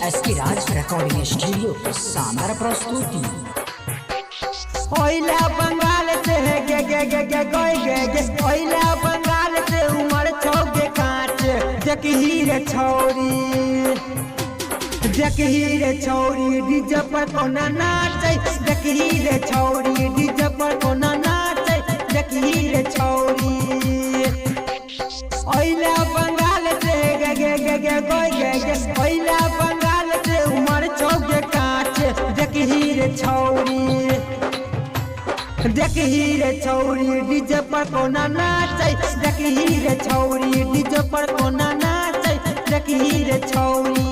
SK राज recording studio की शानदार प्रस्तुति। ओइला बंगाल से गे गे गे गे गे गे ओइला बंगाल से उमर छोगे कांच देखही रे छौरी डीजे पर कोना नाचे देखही रे छौरी डीजे पर कोना नाचे देखही रे छौरी। ओइला बंगाल से गे गे गे गे गे गे ओइला बंगाल से उमर छोगे कांच देखही रे छौरी डीजे पर कोना नाचे देखही रे छौरी डीजे पर कोना नाचे देखही रे छौरी।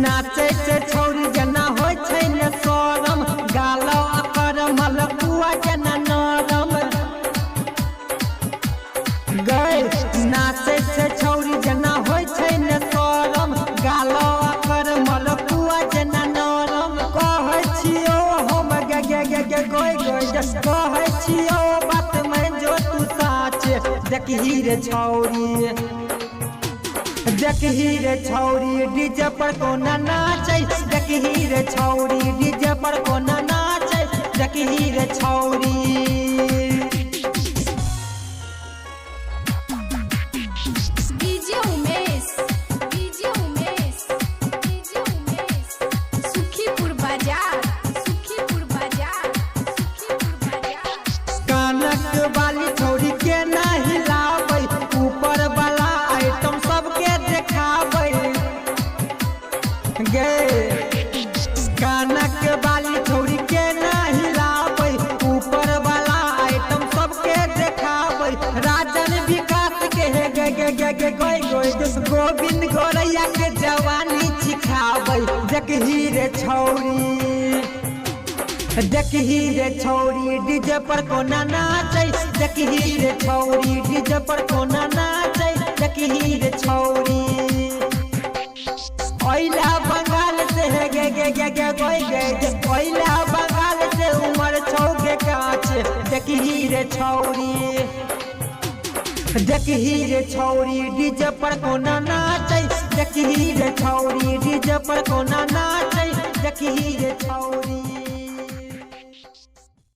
नाचे से छौरी जना होय छै न शरम गालो अकर मलपुआ जना नरम गए। नाचे से छौरी जना होय छै न शरम गालो अकर मलपुआ जना नरम। कहै छियो हम गे गे गे गे गोय गोय कहै छियो बात में जो तू साच देखही रे छौरी डीजे पर कोना नाचे देखही रे छौरी डीजे पर कोना नाचे देखही रे छौरी। कानक वाली छौरी के ना हिलाबै ऊपर वाला आइटम सबके देखाबै गे। कानक वाली छौरी के ना हिलाबै ऊपर वाला आइटम सबके देखाबै। राजन विकास के हे गे गे गे गे गोय गोय गोविंद गोरैया के जवानी सिखाबै देखही रे छौरी डीजे पर कोना नाचे देखही रे छौरी डीजे पर कोना नाचे देखही रे छौरी। ओइला बंगाल से गे गे गे गे गोय गे ओइला बंगाल से उमर छोगे कांच देखही रे छौरी डीजे पर कोना नाचे देखही रे छौरी डीजे पर कोना नाचे देखही रे छौरी।